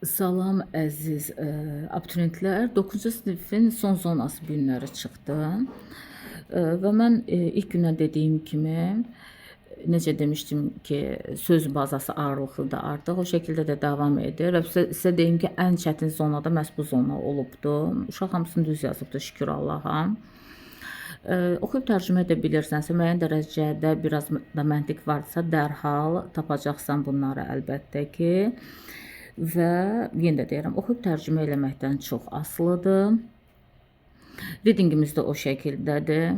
Salam əziz abituriyentlər. 9-cu sinifin son zonası bu günləri çıxdı. Və mən ilk gündən dediyim kimi, necə demişdim ki, söz bazası ağırlıqlıdır artıq. O şəkildə də davam edir. Və sizə deyim ki, ən çətin zonada məhz bu zona olubdu. Uşaq hamısını düz yazıbdı, şükür Allaha. Oxuyub tərcümə edə bilirsənsə, müəyyən dərəcədə biraz da məntiq varsa, dərhal tapacaqsan bunları əlbəttə ki. Və yenə də deyirəm, oxuyub tərcümə eləməkdən çox asılıdır. Readingimiz də o şəkildədir.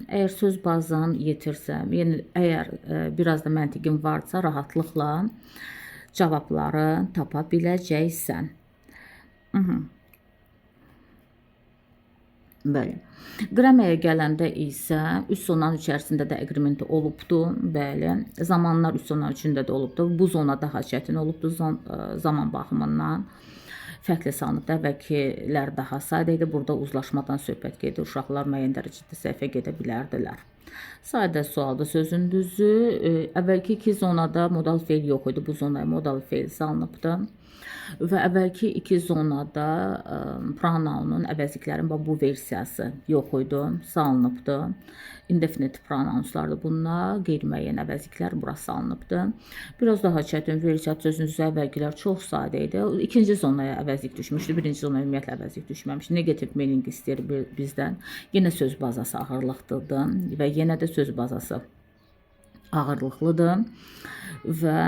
Əgər söz bazan yetirsəm, yəni əgər biraz da məntiqin varsa, rahatlıqla cavabları tapa biləcəksən. Bəli. Qrammerə gələndə isə üç zonanın içərisində də əqrimenti olubdu. Bəli. Zamanlar üç zonanın içində də olubdu. Bu zona daha çətin olubdu zaman baxımından. Fərqli salınıbdı. Əvvəlkilər daha sadə idi. Burada uzlaşmadan söhbət gedir. Uşaqlar müəyyən dərəcədə səhvə gedə bilərdilər. Sadə sualda sözün düzü. Əvvəlki iki zonada modal feil yox idi. Bu zonaya modal feil salınıbdı. Və əvvəlki iki zonada pronounun əvəzliklərin bu versiyası yox idi, salınıbdı. Indefinite pronounslardır bunlar, qeyri-müəyyən əvəzliklər bura salınıbdı. Biraz daha çətin versiya sözün düzü əvvəlkilər çox sadə idi. İkinci zonaya əvəzlik düşmüşdü, birinci zonaya ümumiyyətlə əvəzlik düşməmişdi. Negative meaning istəyir bizdən. Yenə söz bazası ağırlıqlıdır və yenə də söz bazası ağırlıqlıdır. Və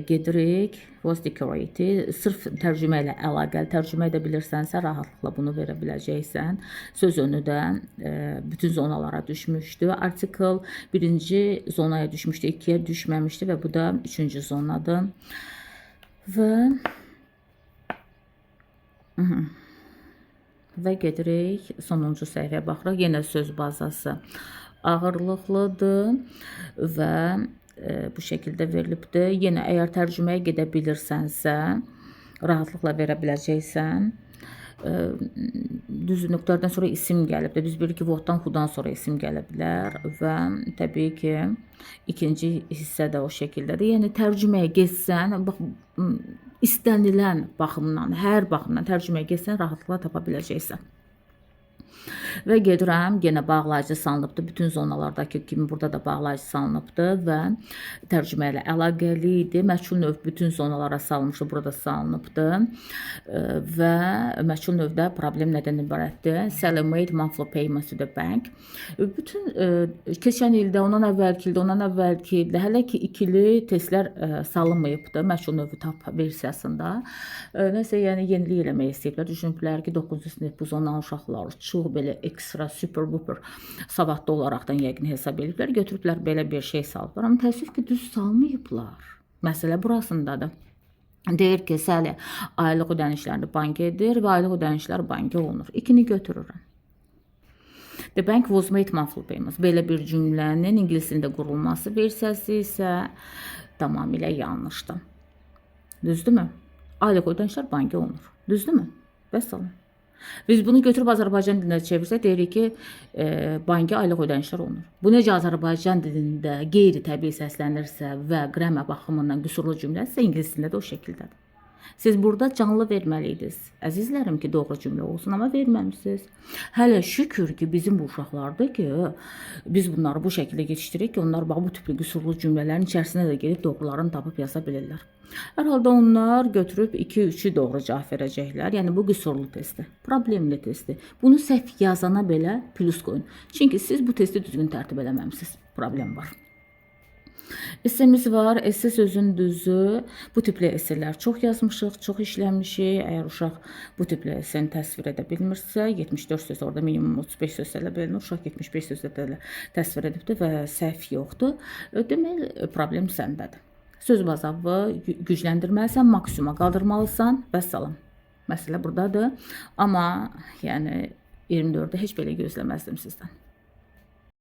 gedirik was decorated. Sırf tərcümə ilə əlaqəli tərcümə edə bilirsənsə, rahatlıqla bunu verə biləcəksən. Söz önü də bütün zonalara düşmüşdü. Article birinci zonaya düşmüşdü, ikiyə düşməmişdi və bu da üçüncü zonadır. Və gedirik sonuncu səhifəyə baxırıq. Yenə söz bazası ağırlıqlıdır və bu şəkildə verilibdir. Yenə əgər tərcüməyə gedə bilirsənsə, rahatlıqla verə biləcəksən. Düz nöqtədən sonra isim gəlibdir. Biz bilirik ki, votdan xudan sonra isim gələ bilər və təbii ki, ikinci hissə də o şəkildədir. Yəni tərcüməyə getsən, bax, istənilən baxımdan, hər baxımdan tərcüməyə getsən, rahatlıqla tapa biləcəksən. Və gedirəm, yenə bağlayıcı salınıbdı. Bütün zonalardakı kimi burada da bağlayıcı salınıbdı və tərcümə ilə əlaqəli idi. Məchul növ bütün zonalara salınmışdı, burada salınıbdı. Və məchul növdə problem nədən ibarətdir? Sally made monthly payments to the bank. Bütün keçən ildə, ondan əvvəlki ildə hələ ki ikili testlər salınmayıbdı məchul növü tap versiyasında. Nəsə, yəni yenilik eləmək istəyiblər. Düşünüblər ki, 9-cu sinif bu zonalı uşaqlar çox belə ekstra, super, super savadlı olaraqdan yəqin hesab ediblər. Götürüblər belə bir şey salıblar. Amma təəssüf ki, düz salmayıblar. Məsələ burasındadır. Deyir ki, Sally aylıq ödənişlərini banka edir və aylıq ödənişlər banka olunur. İkini götürürəm. The bank was made monthly payments. Belə bir cümlənin ingilis dilində qurulması versiyası isə tamamilə yanlışdır. Düzdürmü? Aylıq ödənişlər banka olunur. Düzdürmü? Vəssalam. Biz bunu götürüb Azərbaycan dilində çevirsək, deyirik ki, banka aylıq ödənişlər olunur. Bu necə Azərbaycan dilində qeyri-təbii səslənirsə və qrammer baxımından qüsurlu cümlədirsə, ingilis dilində də o şəkildədir. Siz burada canlı verməliydiniz. Əzizlərim ki, doğru cümlə olsun, amma verməmişsiniz. Hələ şükür ki, bizim bu uşaqlardır ki, biz bunları bu şəkildə yetişdiririk ki, onlar bu tipli qüsurlu cümlələrin içərisində də gelib doğrularını tapıb yaza bilirlər. Hər halda onlar götürüb 2-3-ü doğru cavab verəcəklər. Yəni bu qüsurlu testdir, problemli testdir. Bunu səhv yazana belə plus qoyun. Çünki siz bu testi düzgün tərtib eləməmisiniz. Problem var. Essemiz var. Esse sözün düzü. Bu tipli esselər çox yazmışıq, çox işləmişik. Əgər uşaq bu tipli esseni təsvir edə bilmirsə, 74 söz, orada minimum 35 söz elə bilinir. Uşaq 75 sözlə təsvir edibdir və səhv yoxdur. Demək, problem səndədir. Söz bazavı gücləndirməlisən, maksimuma qaldırmalısan, vəssalam. Məsələ buradadır. Amma yəni 24-də heç belə gözləməzdim sizdən.